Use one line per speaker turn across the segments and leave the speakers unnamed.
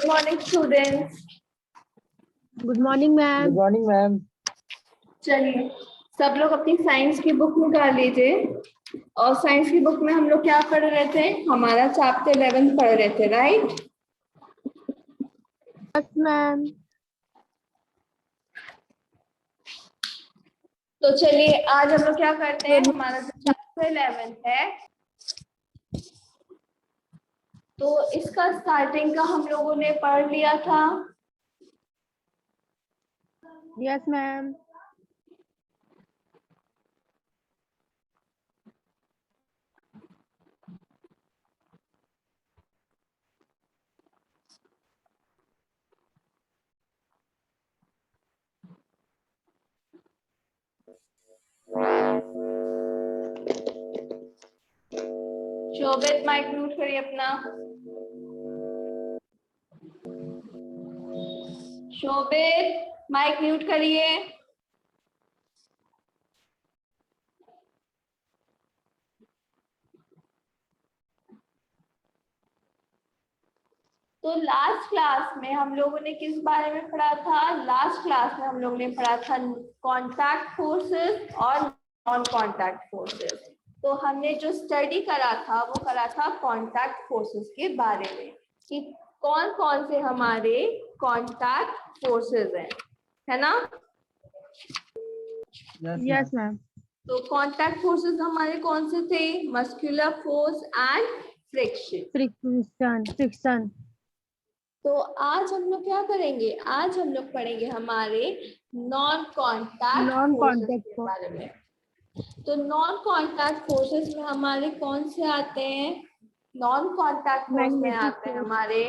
Good morning, students.
Good morning ma'am.
Good morning ma'am.
चलिए सब लोग अपनी साइंस की बुक निकाल लीजिए। और साइंस की बुक में हम लोग क्या पढ़ रहे थे? हमारा चैप्टर 11 पढ़ रहे थे, राइट?
Yes ma'am.
तो चलिए आज हम लोग क्या करते हैं, हमारा जो चैप्टर 11 है तो इसका स्टार्टिंग का हम लोगों ने पढ़ लिया था।
Yes ma'am.
Shobhit mic mute करिए अपना। शोभित माइक म्यूट करिए। तो लास्ट क्लास में हम लोगों ने किस बारे में पढ़ा था? लास्ट क्लास में हम लोगों ने पढ़ा था कॉन्टैक्ट फोर्सेस और नॉन कॉन्टैक्ट फोर्सेस। तो हमने जो स्टडी करा था वो करा था कॉन्टैक्ट फोर्सेस के बारे में कि कौन कौन से हमारे कॉन्टैक्ट फोर्सेस हैं, है ना?
Yes ma'am.
तो कॉन्टैक्ट फोर्सेस हमारे कौन से थे? Muscular force and friction.
Friction.
तो आज हम लोग क्या करेंगे? आज हम लोग पढ़ेंगे हमारे नॉन कॉन्टैक्ट फोर्सेस के बारे में। तो नॉन कॉन्टैक्ट फोर्सेस में हमारे कौन से आते हैं? नॉन कॉन्टैक्ट फोर्स में आते हैं हमारे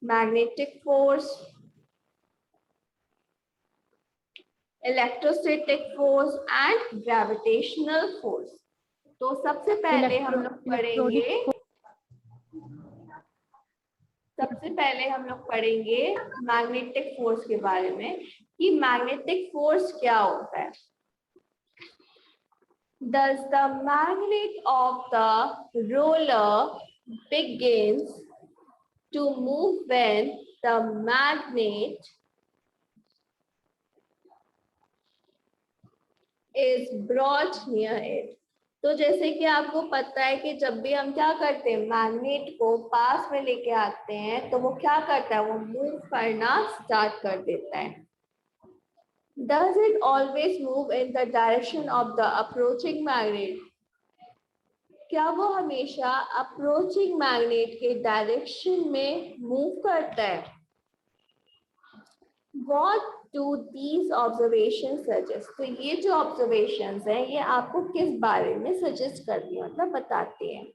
magnetic force, electrostatic force and gravitational force. तो सबसे पहले हम लोग पढ़ेंगे मैग्नेटिक फोर्स के बारे में कि मैग्नेटिक फोर्स क्या होता है। Does the magnet of the roller begins to move when the magnet is brought near it? तो जैसे कि आपको पता है कि जब भी हम क्या करते हैं, मैग्नेट को पास में लेके आते हैं तो वो क्या करता है, वो मूव करना स्टार्ट कर देता है। Does it always move in the direction of the approaching magnet? क्या वो हमेशा अप्रोचिंग मैग्नेट के डायरेक्शन में मूव करता है? What do these observations suggest? तो ये जो observations हैं ये आपको किस बारे में suggest करती है, मतलब बताते हैं।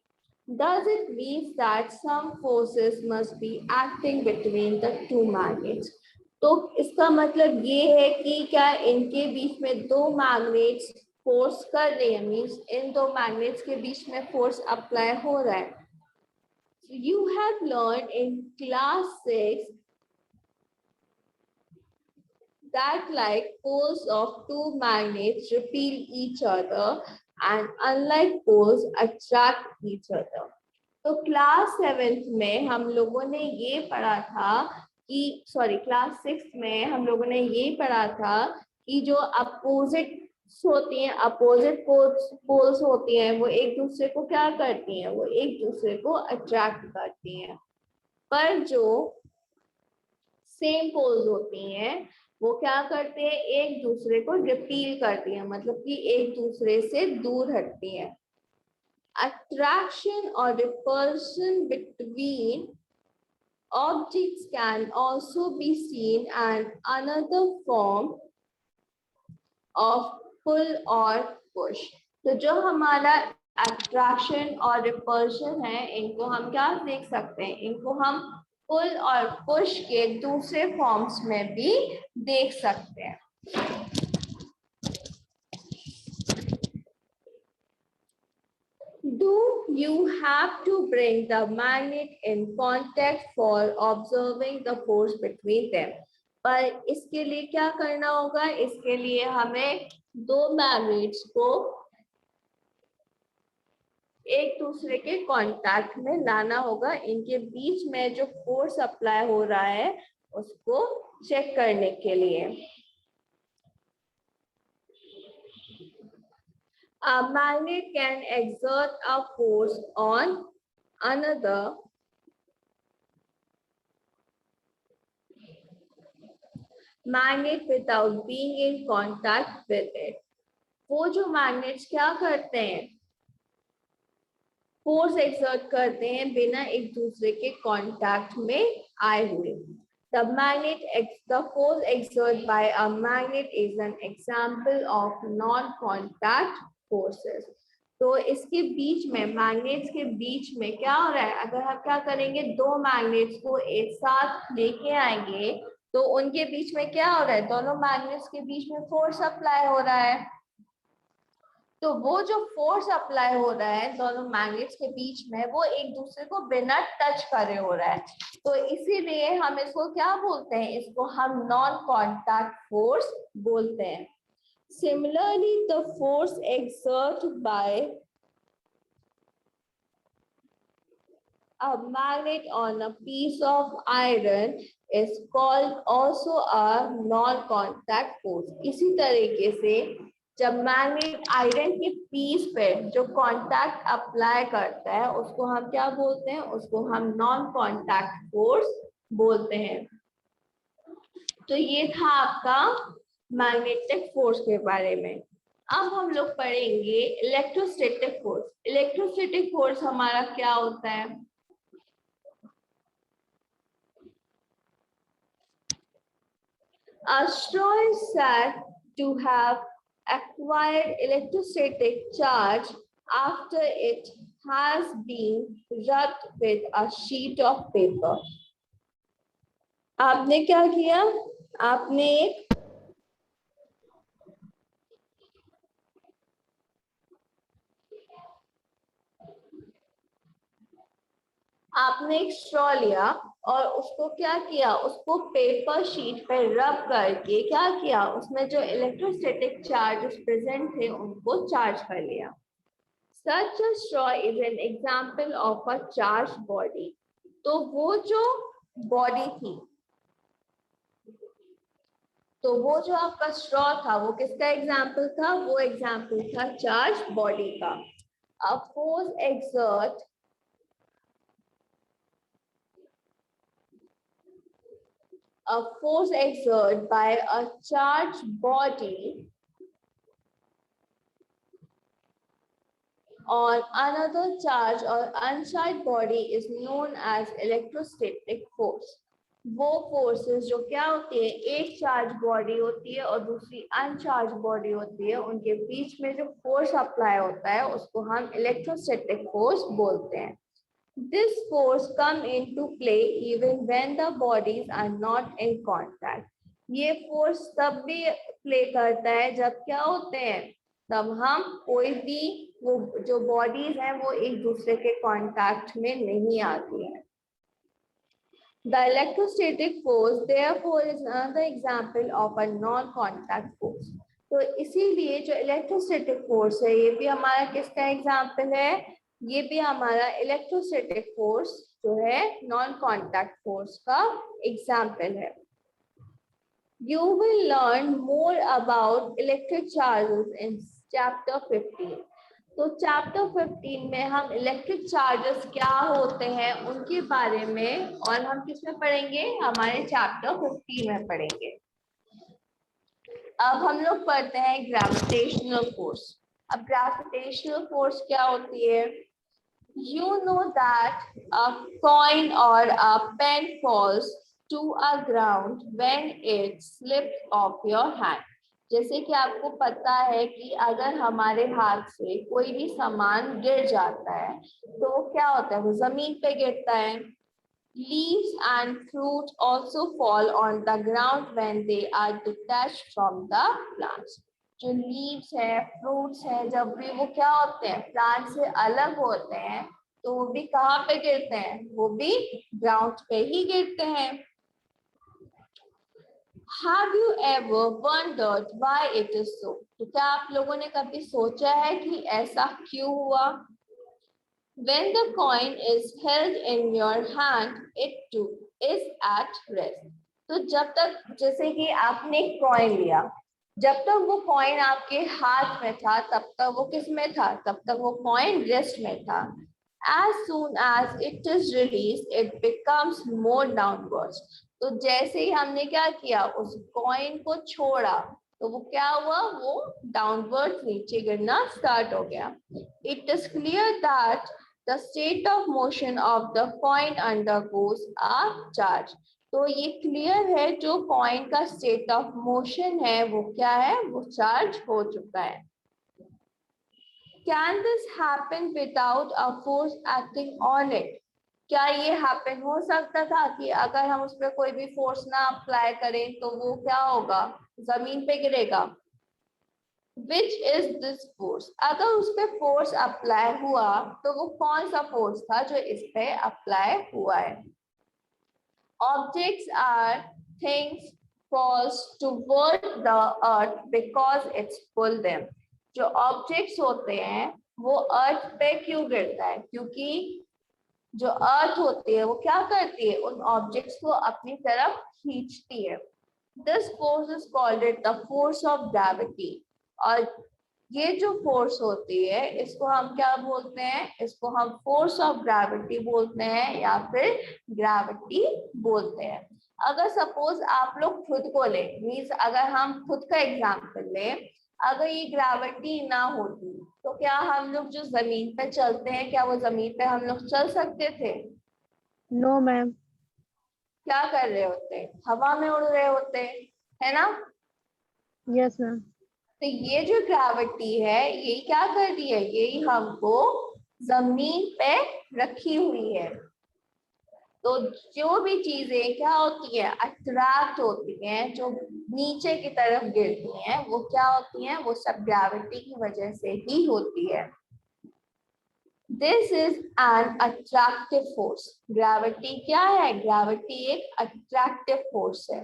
Does it mean that some forces must be acting between the two magnets? तो इसका मतलब ये है कि क्या इनके बीच में दो मैग्नेट्स फोर्स कर रहे हैं, मीन्स इन दो मैग्नेट्स के बीच में फोर्स अप्लाई हो रहा है। You have learned in class 6 that like poles of two magnets repel each other and unlike poles attract each other. तो क्लास 7th में हम लोगों ने ये पढ़ा था कि क्लास 6 में हम लोगों ने ये पढ़ा था कि जो अपोजिट होती हैं, अपोजिट पोल्स होती हैं, वो एक दूसरे को क्या करती हैं, वो एक दूसरे को अट्रैक्ट करती हैं। पर जो सेम पोल्स होती हैं वो क्या करते हैं, एक दूसरे को रिपील करती हैं, मतलब कि एक दूसरे से दूर हटती हैं। Attraction or repulsion between objects can also be seen as another form of pull or push. तो जो हमारा अट्रैक्शन और रिपल्शन है, इनको हम क्या देख सकते हैं, इनको हम पुल और पुश के दूसरे फॉर्म्स में भी देख सकते हैं। Do you have to bring the magnet in contact for observing the force between them? पर इसके लिए क्या करना होगा, इसके लिए हमें दो मैग्नेट्स को एक दूसरे के कांटेक्ट में लाना होगा, इनके बीच में जो फोर्स अप्लाई हो रहा है उसको चेक करने के लिए। A magnet can exert a force on another magnet without being in contact with it. वो जो मैग्नेट्स क्या करते हैं, फोर्स एक्सर्ट करते हैं बिना एक दूसरे के कांटेक्ट में आए हुए। The force exerted by a magnet is an example of non-contact forces. तो इसके बीच में, मैग्नेट्स के बीच में क्या हो रहा है, अगर हम क्या करेंगे, दो मैग्नेट्स को एक साथ लेके आएंगे तो उनके बीच में क्या हो रहा है, दोनों मैग्नेट्स के बीच में फोर्स अप्लाई हो रहा है। तो वो जो फोर्स अप्लाई हो रहा है दोनों मैग्नेट्स के बीच में, वो एक दूसरे को बिना टच करे हो रहा है। तो इसीलिए हम इसको क्या बोलते हैं, इसको हम नॉन कॉन्टैक्ट फोर्स बोलते हैं। Similarly the force exerted by a magnet on a piece of iron is called also a non-contact force. इसी तरीके से जब मैग्नेट आयरन के पीस पे जो कांटेक्ट अप्लाई करता है उसको हम क्या बोलते हैं, उसको हम नॉन कांटेक्ट फोर्स बोलते हैं। तो ये था आपका मैग्नेटिक फोर्स के बारे में। अब हम लोग पढ़ेंगे इलेक्ट्रोस्टैटिक फोर्स। इलेक्ट्रोस्टैटिक फोर्स हमारा क्या होता है, a straw is said to have acquired electrostatic charge after it has been rubbed with a sheet of paper. आपने क्या किया, आपने एक स्ट्रॉ लिया और उसको क्या किया, उसको पेपर शीट पे रब करके क्या किया, उसमें जो इलेक्ट्रोस्टैटिक चार्जेस प्रेजेंट थे उनको चार्ज कर लिया। Such a straw is an example of a charged body. तो वो जो बॉडी थी, तो वो जो आपका स्ट्रॉ था वो किसका एग्जाम्पल था, वो एग्जाम्पल था चार्ज बॉडी का। A force exerted by a charged body on another charged or uncharged body is known as electrostatic force. वो फोर्सेस जो क्या होती है, एक चार्ज बॉडी होती है और दूसरी अनचार्ज बॉडी होती है, उनके बीच में जो फोर्स अप्लाई होता है उसको हम इलेक्ट्रोस्टैटिक फोर्स बोलते हैं। This force come into play even when the bodies are not in contact. ये फोर्स तब भी प्ले करता है जब क्या होते हैं, तब हम कोई भी वो जो बॉडीज हैं वो एक दूसरे के कांटेक्ट में नहीं आती हैं। The electrostatic force therefore is another example of a non-contact force. तो इसीलिए जो इलेक्ट्रोस्टैटिक फोर्स है ये भी हमारा किसका एग्जाम्पल है, ये भी हमारा इलेक्ट्रोस्टैटिक फोर्स जो है नॉन कॉन्टैक्ट फोर्स का एग्जाम्पल है। You will learn more about electric charges in chapter 15. तो चैप्टर 15 में हम इलेक्ट्रिक चार्जेस क्या होते हैं उनके बारे में, और हम किसमें पढ़ेंगे, हमारे चैप्टर 15 में पढ़ेंगे। अब हम लोग पढ़ते हैं ग्रेविटेशनल फोर्स। अब ग्रेविटेशनल फोर्स क्या होती है, you know that a coin or a pen falls to a ground when it slips off your hand. जैसे कि आपको पता है कि अगर हमारे हाथ से कोई भी सामान गिर जाता है तो वो क्या होता है, वो जमीन पे गिरता है। Leaves and fruit also fall on the ground when they are detached from the plants. जो लीव्स है, फ्रूट्स है, जब भी वो क्या होते हैं, प्लांट से अलग होते हैं तो वो भी कहाँ पे गिरते हैं, वो भी ग्राउंड पे ही गिरते हैं। Have you ever wondered why it is so? तो क्या आप लोगों ने कभी सोचा है कि ऐसा क्यों हुआ? When the coin is held in your hand, it too is at rest. तो जब तक, जैसे कि आपने एक कॉइन लिया, जब तक वो कॉइन आपके हाथ में था तब तक वो किस में था, तब तक वो कॉइन रेस्ट में था. As soon as it is released, it becomes more downwards. तो जैसे ही हमने क्या किया, उस कॉइन को छोड़ा, तो वो क्या हुआ, वो डाउनवर्ड नीचे गिरना स्टार्ट हो गया. It is clear that the state of motion of the coin undergoes a charge. तो ये क्लियर है, जो कॉइन का स्टेट ऑफ मोशन है वो क्या है, वो चार्ज हो चुका है. Can this happen without a force acting on it? क्या ये हैपन हो सकता था कि अगर हम उस पर कोई भी फोर्स ना अप्लाई करें तो वो क्या होगा, जमीन पे गिरेगा. Which is this force? अगर उस पे फोर्स अप्लाई हुआ तो वो कौन सा फोर्स था जो इस पे अप्लाई हुआ है. Objects are things falls toward the earth because it's pull them. जो ऑब्जेक्ट्स होते हैं वो अर्थ पे क्यों गिरता है, क्योंकि जो अर्थ होती है वो क्या करती है, उन ऑब्जेक्ट्स को अपनी तरफ खींचती है. This force is called it the force of gravity. और ये जो फोर्स होती है इसको हम क्या बोलते हैं, इसको हम फोर्स ऑफ ग्रेविटी बोलते हैं या फिर ग्रेविटी बोलते हैं. अगर सपोज आप लोग खुद को ले, मीन्स अगर हम खुद का एग्जाम्पल ले, अगर ये ग्रेविटी ना होती तो क्या हम लोग जो जमीन पे चलते हैं, क्या वो जमीन पे हम लोग चल सकते थे?
No, ma'am.
क्या कर रहे होते, हवा में उड़ रहे होते, है ना.
Yes, ma'am.
तो ये जो ग्रेविटी है ये क्या कर रही है, यही हमको जमीन पे रखी हुई है. तो जो भी चीजें क्या होती है, अट्रैक्ट होती हैं, जो नीचे की तरफ गिरती हैं, वो क्या होती हैं, वो सब ग्रेविटी की वजह से ही होती है. This is an attractive force. Gravity क्या है, ग्रेविटी एक अट्रैक्टिव फोर्स है.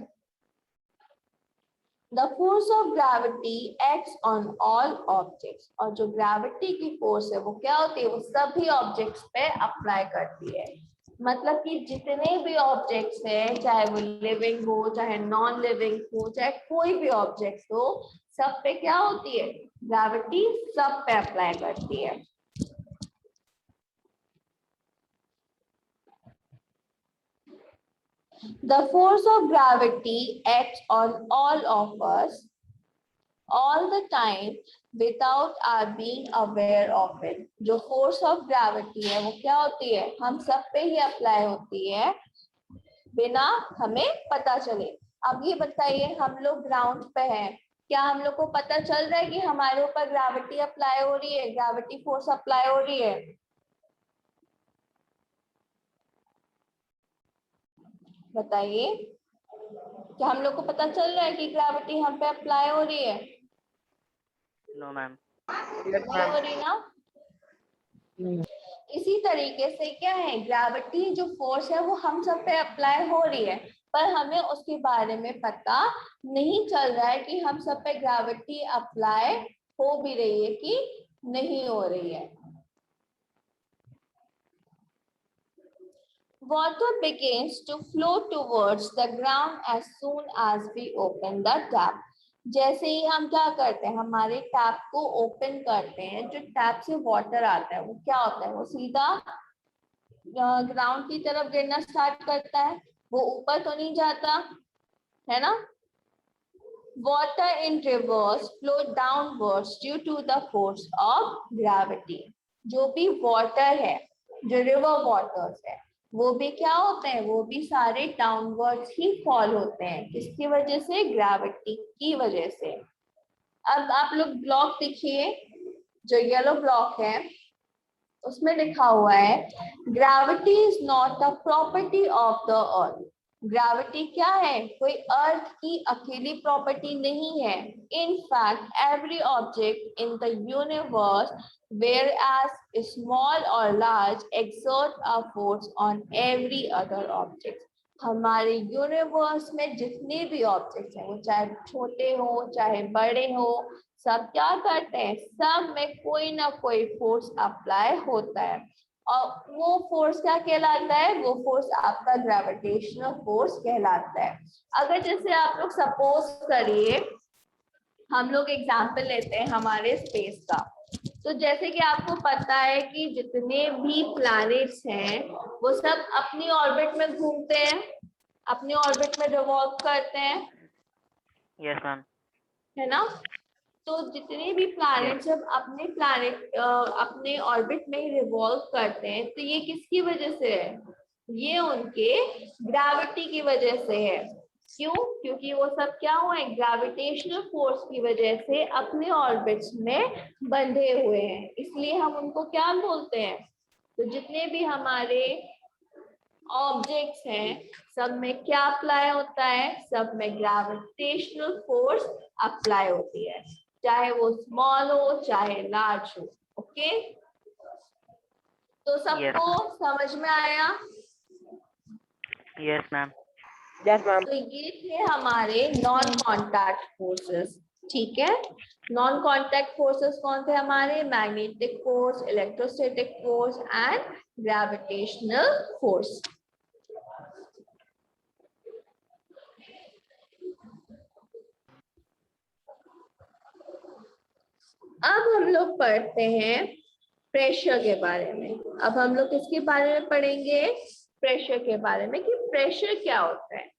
The force of gravity acts on all objects. और जो ग्रेविटी की फोर्स है वो क्या होती है, वो सभी ऑब्जेक्ट्स पे अप्लाई करती है. मतलब कि जितने भी ऑब्जेक्ट्स हैं, चाहे वो लिविंग हो, चाहे नॉन लिविंग हो, चाहे कोई भी ऑब्जेक्ट हो, सब पे क्या होती है, ग्रेविटी सब पे अप्लाई करती है. The force of gravity acts on all of us all the time without our being aware of it. जो force of gravity है वो क्या होती है, हम सब पे ही अप्लाई होती है बिना हमें पता चले. अब ये बताइए, हम लोग ग्राउंड पे हैं, क्या हम लोग को पता चल रहा है कि हमारे ऊपर ग्रेविटी अप्लाई हो रही है, ग्रेविटी फोर्स अप्लाई हो रही है? बताइए, क्या हम लोग को पता चल रहा है कि ग्रेविटी हम पे अप्लाई हो रही है?
No ma'am.
नहीं हो रही ना. इसी तरीके से क्या है, ग्रेविटी जो फोर्स है वो हम सब पे अप्लाई हो रही है, पर हमें उसके बारे में पता नहीं चल रहा है कि हम सब पे ग्रेविटी अप्लाई हो भी रही है कि नहीं हो रही है. Water begins to flow towards the ground as soon as we open the tap. जैसे ही हम क्या करते हैं, हमारे टैप को ओपन करते हैं, जो टैप से वाटर आता है वो क्या होता है, वो सीधा ग्राउंड की तरफ गिरना स्टार्ट करता है, वो ऊपर तो नहीं जाता, है ना. Water in rivers flow downwards due to the force of gravity. जो भी वाटर है, जो रिवर वाटर्स है, वो भी क्या होते हैं, वो भी सारे डाउनवर्ड्स ही फॉल होते हैं. किसकी वजह से, ग्रेविटी की वजह से. अब आप लोग ब्लॉक देखिए, जो येलो ब्लॉक है उसमें लिखा हुआ है, gravity is not the property of the earth. Gravity क्या है, कोई अर्थ की अकेली प्रॉपर्टी नहीं है. In fact every object in the universe, whereas small or large, exert a force on every other object. हमारे यूनिवर्स में जितने भी ऑब्जेक्ट्स हैं, वो चाहे छोटे हो चाहे बड़े हो, सब क्या करते हैं, सब में कोई ना कोई फोर्स अप्लाई होता है. और वो फोर्स क्या कहलाता है, वो फोर्स आपका ग्रेविटेशनल फोर्स कहलाता है। अगर जैसे आप लोग सपोज करिए, हम लोग एग्जांपल लेते हैं हमारे स्पेस का, तो जैसे कि आपको पता है कि जितने भी प्लैनेट्स हैं वो सब अपनी ऑर्बिट में घूमते हैं, अपनी ऑर्बिट में रिवॉल्व करते हैं,
Yes, ma'am.
है ना। तो जितने भी प्लैनेट
Yes.
जब अपने ऑर्बिट में रिवॉल्व करते हैं तो ये किसकी वजह से है, ये उनके ग्रेविटी की वजह से है। क्यों? क्योंकि वो सब क्या हुए, ग्रेविटेशनल फोर्स की वजह से अपने ऑर्बिट्स में बंधे हुए हैं, इसलिए हम उनको क्या बोलते हैं। तो जितने भी हमारे ऑब्जेक्ट्स हैं सब में क्या अप्लाई होता है, सब में ग्रेविटेशनल फोर्स अप्लाई होती है, चाहे वो स्मॉल हो चाहे लार्ज हो। ओके, तो
Yes,
सबको
ma'am.
समझ में आया।
Yes, ma'am.
Yes, ma'am.
तो ये थे हमारे नॉन कॉन्टैक्ट फोर्सेस, ठीक है। नॉन कॉन्टैक्ट फोर्सेस कौन थे हमारे, magnetic force, electrostatic force and gravitational force. अब हम लोग पढ़ते हैं प्रेशर के बारे में। अब हम लोग किसके बारे में पढ़ेंगे, प्रेशर के बारे में, कि प्रेशर क्या होता है।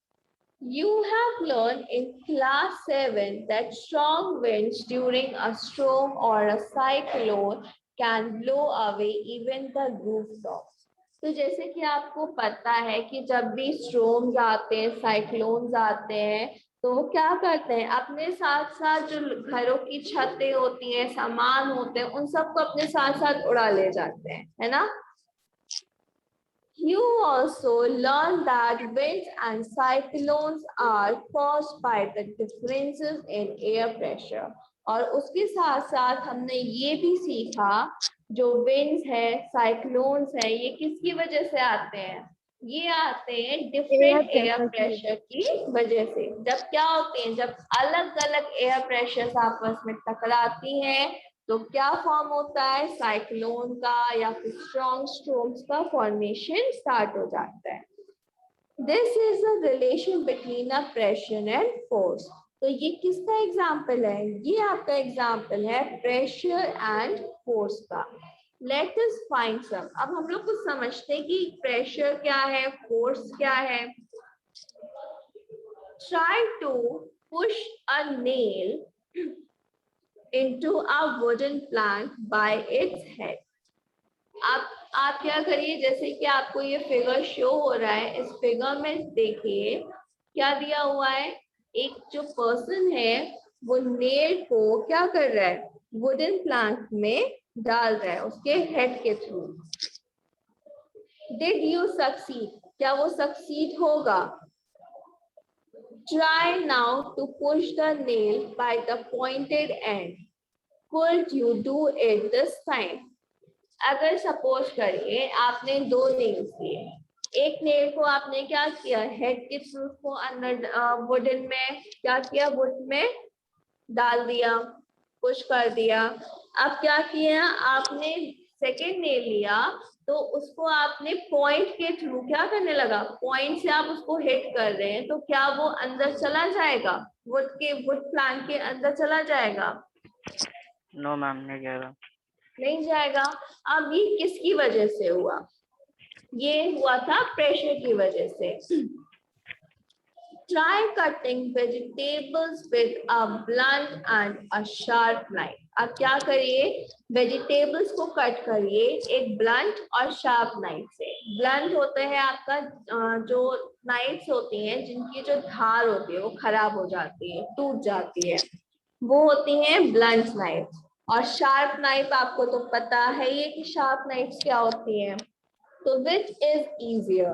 You have learned in class 7 that strong winds during a storm or a cyclone can blow away even the rooftops. तो जैसे कि आपको पता है कि जब भी स्टॉर्म्स आते हैं, साइक्लोन्स आते हैं, तो वो क्या करते हैं, अपने साथ साथ जो घरों की छतें होती हैं, सामान होते हैं, उन सबको अपने साथ साथ उड़ा ले जाते हैं, है ना। You also learn that winds and cyclones are caused by the differences in air pressure. और उसके साथ साथ हमने ये भी सीखा, जो winds है, cyclones है, ये किसकी वजह से आते हैं, ये आते हैं डिफरेंट एयर प्रेशर की वजह से। जब क्या होते हैं, जब अलग अलग एयर प्रेशर आपस में टकराती हैं तो क्या फॉर्म होता है, साइक्लोन का या फिर स्ट्रॉन्ग स्ट्रोम्स का फॉर्मेशन स्टार्ट हो जाता है। This is the relation between a pressure and force. तो ये किसका एग्जाम्पल है, ये आपका एग्जाम्पल है प्रेशर एंड फोर्स का। Let us find some. अब हम लोग कुछ समझते हैं कि प्रेशर क्या है, फोर्स क्या है। Try to push a nail into a wooden plank by its head. आप क्या करिए, जैसे कि आपको ये फिगर शो हो रहा है, इस फिगर में देखिए क्या दिया हुआ है, एक जो पर्सन है वो नेल को क्या कर रहा है, वुडन प्लैंक में डाल रहा है उसके हेड के थ्रू। डिड यू सक्सीड, क्या वो सक्सीड होगा। Try now to push the nail by the pointed end. Could you do it this time? अगर सपोज करिए आपने दो नेल्स लिए, एक नेल को आपने क्या किया, हेड के थ्रू को अंदर वुडन में क्या किया, वुड में डाल दिया, पुश कर दिया। अब क्या किया आपने, सेकेंड नेल लिया तो उसको आपने पॉइंट के थ्रू क्या करने लगा, पॉइंट से आप उसको हिट कर रहे हैं, तो क्या वो अंदर चला जाएगा, वुड प्लांट के अंदर चला जाएगा।
No, ma'am. नहीं जाएगा.
नहीं जाएगा। अब ये किसकी वजह से हुआ, ये हुआ था प्रेशर की वजह से। Try cutting vegetables with a blunt and a sharp knife. अब क्या करिए, वेजिटेबल्स को कट करिए एक ब्लंट और शार्प नाइफ से। ब्लंट होता है आपका जो नाइफ्स होती हैं जिनकी जो धार होती है वो खराब हो जाती है, टूट जाती है, वो होती हैं ब्लंट नाइफ। और शार्प नाइफ आपको तो पता है ये कि शार्प नाइफ्स क्या होती हैं। तो विच इज इजियर,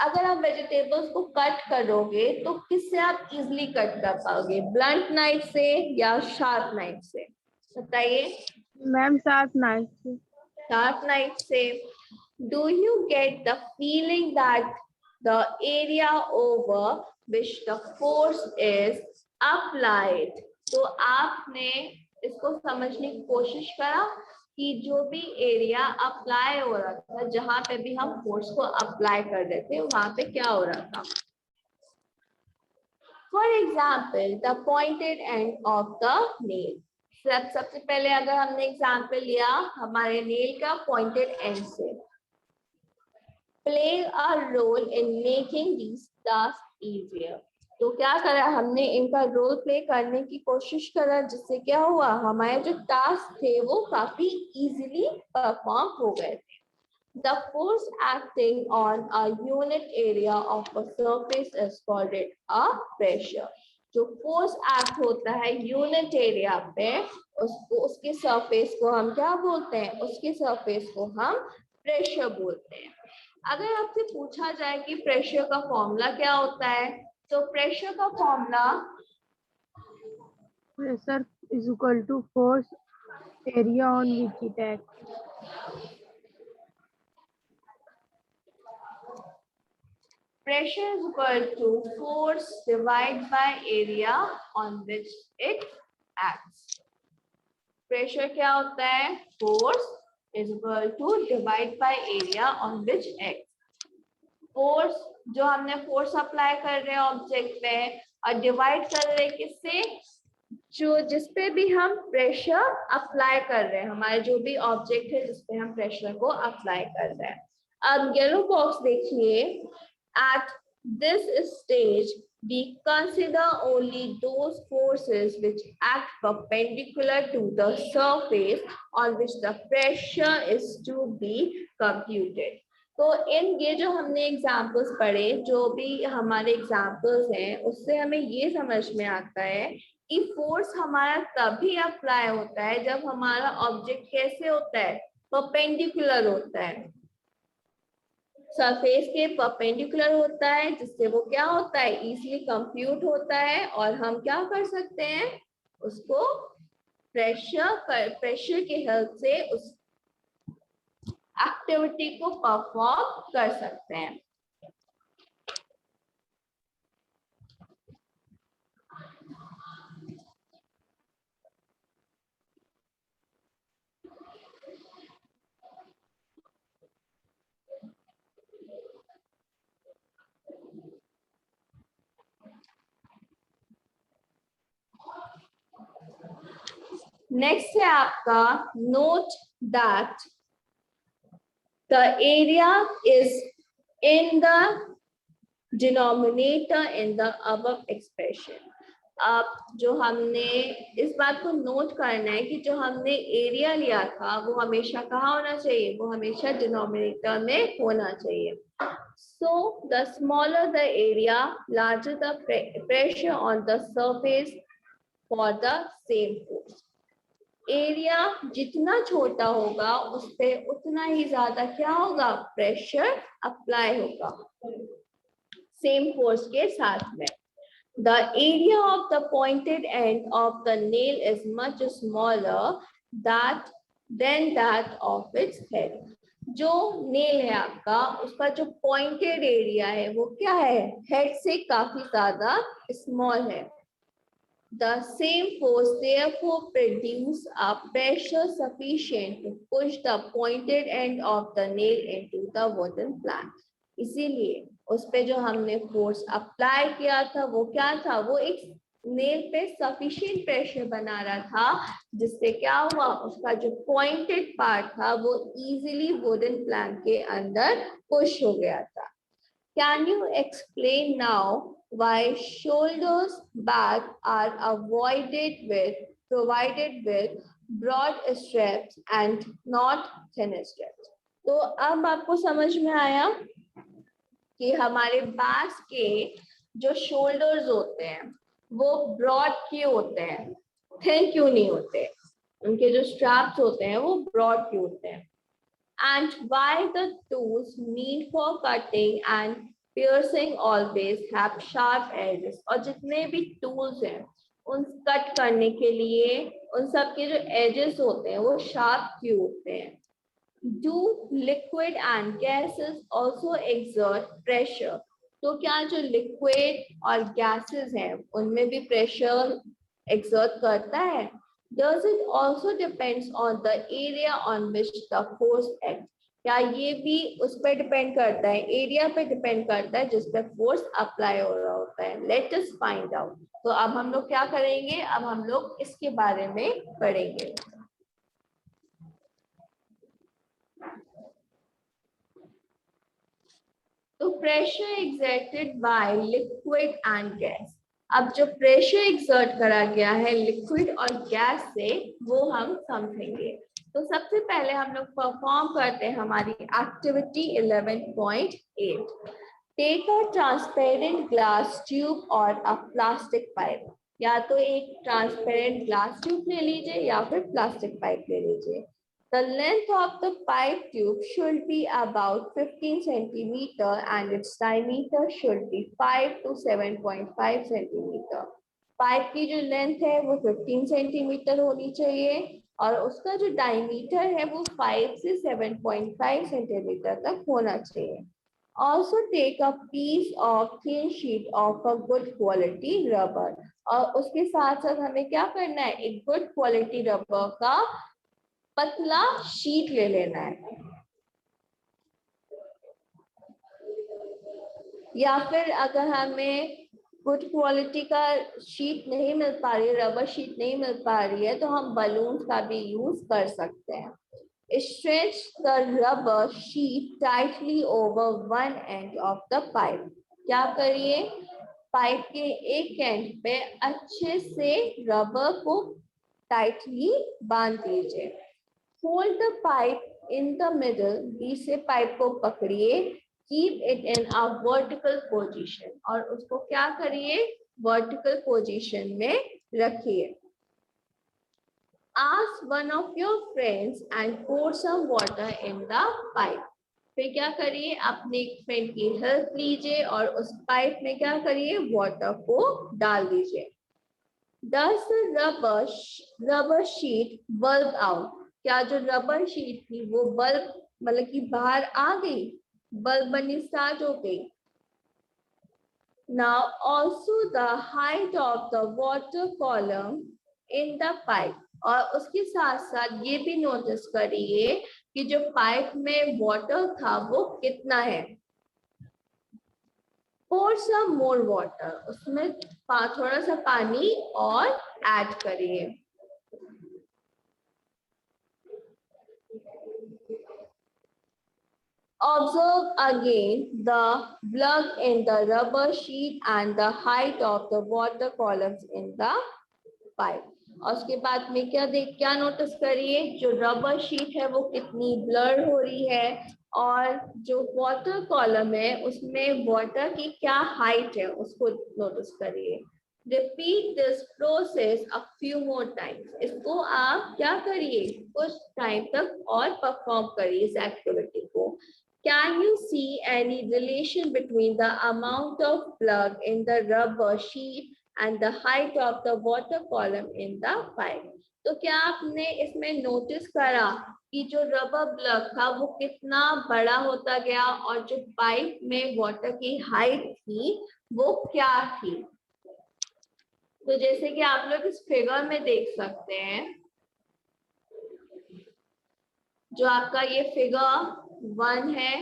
अगर आप वेजिटेबल्स को कट करोगे तो किससे आप इजीली कट कर पाओगे, ब्लंट नाइफ से या शार्प नाइफ से, बताइए।
Ma'am sharp knife.
Sharp knife से। Do you get the feeling that the area over which the force is applied. तो आपने इसको समझने की कोशिश करा कि जो भी एरिया अप्लाई हो रहा था, जहां पे भी हम फोर्स को अप्लाई कर रहे थे, वहां पे क्या हो रहा था. For example the pointed end of the nail. सबसे पहले अगर हमने एग्जाम्पल लिया हमारे नेल का पॉइंटेड एंड से, play a role in making this task easier. तो क्या करा हमने, इनका रोल प्ले करने की कोशिश करा, जिससे क्या हुआ, हमारे जो टास्क थे वो काफी इजीली परफॉर्म हो गए थे. The force acting on a unit area of a surface is called a pressure. जो फोर्स एक्ट होता है यूनिट एरिया पे, उसके सरफेस को हम क्या बोलते हैं, उसके सरफेस को हम प्रेशर बोलते हैं. अगर आपसे पूछा जाए कि प्रेशर का फॉर्मूला क्या होता है, तो प्रेशर का formula
Pressure is equal to force area on which it acts.
pressure is equal to force divided by area on which it acts. Pressure क्या होता है, force is equal to divide by area on which act. Force जो हमने force apply कर रहे हैं object पे, और डिवाइड कर रहे हैं किससे, जो जिसपे भी हम प्रेशर अप्लाई कर रहे हैं, हमारे जो भी ऑब्जेक्ट है जिसपे हम प्रेशर को अप्लाई कर रहे हैं. अब येलो बॉक्स देखिए, eight this stage we consider only those forces which act perpendicular to the surface on which the pressure is to be computed. तो इन ये जो हमने एग्जाम्पल्स पढ़े, जो भी हमारे एग्जाम्पल्स हैं, उससे हमें ये समझ में आता है कि फोर्स हमारा तभी अप्लाई होता है जब हमारा ऑब्जेक्ट कैसे होता है, परपेंडिकुलर होता है, सरफेस के परपेंडिकुलर होता है, जिससे वो क्या होता है, इजीली कंप्यूट होता है, और हम क्या कर सकते हैं, उसको प्रेशर के हेल्प से उस एक्टिविटी को परफॉर्म कर सकते हैं. नेक्स्ट है आपका note that the area is in the denominator in the above expression. अब जो हमने इस बात को नोट करना है कि जो हमने एरिया लिया था वो हमेशा कहाँ होना चाहिए, वो हमेशा डिनोमिनेटर में होना चाहिए. So the smaller the area, larger the pressure on the surface for the same force. Area जितना छोटा होगा उस पे उतना ही ज्यादा क्या होगा, प्रेशर अप्लाई होगा सेम फोर्स के साथ में. The area of the pointed end of the nail is much smaller than that of its head. जो नेल है आपका, उसका जो पॉइंटेड एरिया है वो क्या है, हेड से काफी ज्यादा स्मॉल है. The same force therefore produce a pressure sufficient to push the pointed end of the nail into the wooden plank. इसीलिए उस पे जो हमने फोर्स अप्लाई किया था वो क्या था, वो एक नेल पे सफिशिएंट प्रेशर बना रहा था, जिससे क्या हुआ, उसका जो पॉइंटेड पार्ट था वो इजीली वुडन प्लैंक के अंदर पुश हो गया था. Can you explain now why shoulders back are provided with broad straps and not thin straps? तो अब आपको समझ में आया कि हमारे बैक के जो शोल्डर्स होते हैं वो ब्रॉड क्यों होते हैं, थिन क्यों नहीं होते, उनके जो स्ट्रैप्स होते हैं वो ब्रॉड क्यों होते हैं. And why the tools meant for cutting and piercing always have sharp edges. और जितने भी tools हैं उन कट करने के लिए उन सब के जो edges होते हैं वो sharp क्यों होते हैं. Do liquid and gases also exert pressure? तो क्या जो liquid और gases हैं उनमें भी pressure exert करता है. Does it also depends on the area on which the force acts? क्या ये भी उस पर डिपेंड करता है, एरिया पे डिपेंड करता है जिस पे फोर्स अप्लाई हो रहा होता है? Late us find out. तो अब हम लोग क्या करेंगे, अब हम लोग इसके बारे में पढ़ेंगे। तो pressure exerted by liquid and gas. अब जो प्रेशर एक्सर्ट करा गया है लिक्विड और गैस से वो हम समझेंगे। तो सबसे पहले हम लोग परफॉर्म करते हैं हमारी activity 11.8। Take a transparent glass tube और अ प्लास्टिक पाइप। या तो एक ट्रांसपेरेंट ग्लास ट्यूब ले लीजिए या फिर प्लास्टिक पाइप ले लीजिए। The length of the pipe tube should be about 15 centimeter and its diameter should be 5 to 7.5 centimeter. Pipe की जो लेंथ है वो 15 सेंटीमीटर होनी चाहिए और उसका जो डायमीटर है वो 5 से 7.5 सेंटीमीटर तक होना चाहिए। Also take a piece of thin sheet of a good quality rubber। और उसके साथ साथ हमें क्या करना है, एक गुड क्वालिटी रबर का पतला शीट ले लेना है। या फिर अगर हमें गुड क्वालिटी का शीट नहीं मिल पा रही है, रबर शीट नहीं मिल पा रही है, तो हम बलून का भी यूज कर सकते हैं। Stretch the rubber sheet tightly over one end of the pipe। क्या करिए, पाइप के एक एंड पे अच्छे से रबर को टाइटली बांध दीजिए। Hold the pipe in the middle, बीच से पाइप को पकड़िए। Keep it in a vertical position, और उसको क्या करिए, vertical position में रखिए। Ask one of your friends and pour some water in the pipe। फिर क्या करिए, अपने एक फ्रेंड की हेल्प लीजिए और उस पाइप में क्या करिए, वाटर को डाल दीजिए। Does the rubber sheet bulge out? क्या जो रबर शीट थी वो बल्ब मतलब कि बाहर आ गई, बल्ब बननी स्टार्ट हो गई। Now also the height of the water column in the pipe। और उसके साथ साथ ये भी नोटिस करिए कि जो पाइप में वाटर था वो कितना है। Pour some more water, उसमें थोड़ा सा पानी और ऐड करिए। Observe again the plug in the rubber sheet and the height of the water columns in the pipe। और उसके बाद में क्या नोटिस करिए, जो रबर शीट है वो कितनी ब्लर हो रही है और जो वाटर कॉलम है उसमें वाटर की क्या हाइट है उसको नोटिस करिए। Repeat this process a few more times। इसको आप क्या करिए, कुछ टाइम तक और परफॉर्म करिए इस एक्टिविटी को। Can you see any relation between the amount of plug in the rubber sheet and the height of the water column in the pipe? तो क्या आपने इसमें नोटिस करा कि जो रबर प्लग था वो कितना बड़ा होता गया और जो पाइप में वाटर की हाइट थी वो क्या थी? तो जैसे कि आप लोग इस फिगर में देख सकते हैं, जो आपका ये फिगर 1 है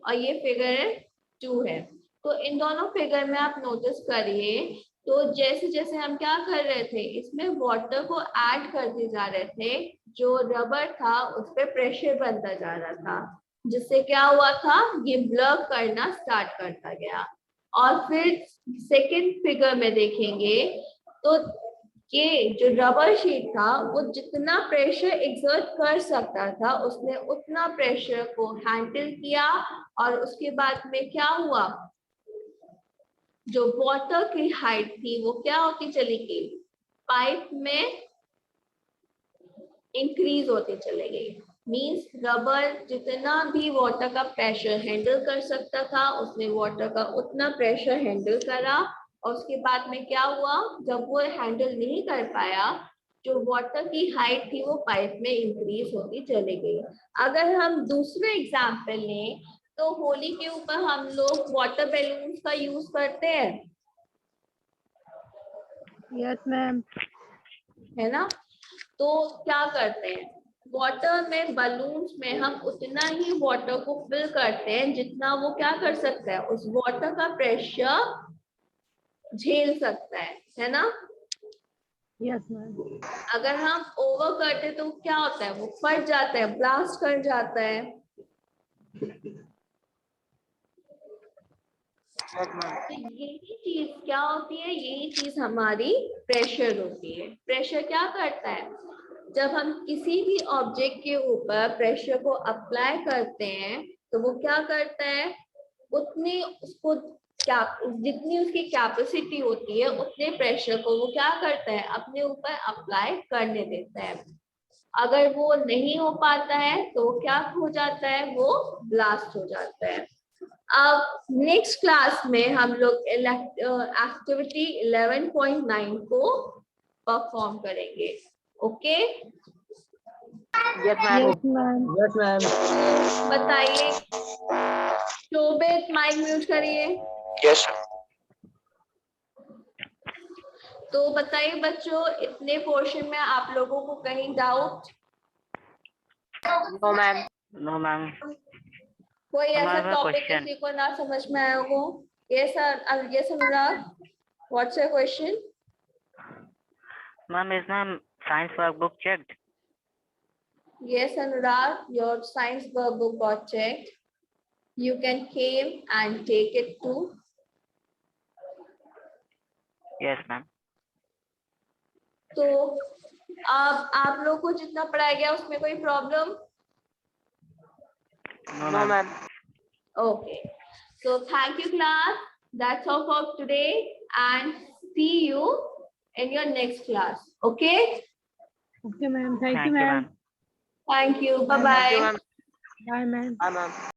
और ये फिगर 2 है। तो इन दोनों फिगर में आप नोटिस करिए, तो जैसे जैसे हम क्या कर रहे थे, इसमें वाटर को ऐड करते जा रहे थे, जो रबर था उस पर प्रेशर बनता जा रहा था, जिससे क्या हुआ था, ये ब्लर करना स्टार्ट करता गया। और फिर सेकंड फिगर में देखेंगे तो ये जो रबर शीट था वो जितना प्रेशर एक्सर्ट कर सकता था उसने उतना प्रेशर को हैंडल किया और उसके बाद में क्या हुआ, जो वाटर की हाइट थी वो क्या होती चली गई, पाइप में इंक्रीज होती चली गई। मींस रबर जितना भी वाटर का प्रेशर हैंडल कर सकता था उसने वाटर का उतना प्रेशर हैंडल करा और उसके बाद में क्या हुआ, जब वो हैंडल नहीं कर पाया, जो वाटर की हाइट थी वो पाइप में इंक्रीज होती चली गई। अगर हम दूसरे एग्जाम्पल लें तो होली के ऊपर हम लोग वाटर बैलून्स का यूज करते हैं।
Yes, ma'am.
है ना। तो क्या करते हैं, वाटर में बलून्स में हम उतना ही वाटर को फिल करते हैं जितना वो क्या कर सकता है, उस वाटर का प्रेशर झेल सकता है ना।
Yes, ma'am.
अगर हम ओवर करते तो क्या होता है, वो फट जाता है, ब्लास्ट कर जाता है। तो यही चीज क्या होती है, यही चीज हमारी प्रेशर होती है। प्रेशर क्या करता है, जब हम किसी भी ऑब्जेक्ट के ऊपर प्रेशर को अप्लाई करते हैं तो वो क्या करता है, उतनी उसको क्या, जितनी उसकी कैपेसिटी होती है उतने प्रेशर को वो क्या करता है, अपने ऊपर अप्लाई करने देता है। अगर वो नहीं हो पाता है तो वो क्या हो जाता है, वो ब्लास्ट हो जाता है। अब नेक्स्ट क्लास में हम लोग एक्टिविटी 11.9 को परफॉर्म करेंगे। Okay,
Yes, ma'am.
Yes, ma'am.
Yes, ma'am.
बताइए, शोभित माइक म्यूट करिए।
Yes.
तो बताइए बच्चों, इतने पोर्शन में आप लोगों को कहीं doubt?
No, ma'am. No, ma'am.
कोई ऐसा
हमारा
टॉपिक
question.
किसी को ना समझ में आया हो? Yes sir, yes Anurag, what's your question?
Ma'am, is ma'am science workbook checked?
Yes, Anurag, your science workbook got checked. You can came and take it too.
Yes, ma'am.
तो अब आप लोग को जितना पढ़ाया गया उसमें कोई problem?
No, ma'am.
Okay. So thank you class. That's all for today and see you in your next class. Okay?
Okay, ma'am. Thank
Thank
you,
you,
ma'am.
ma'am.
Thank you. Bye
Thank you,
bye.
ma'am.
Bye, ma'am.
Bye, ma'am.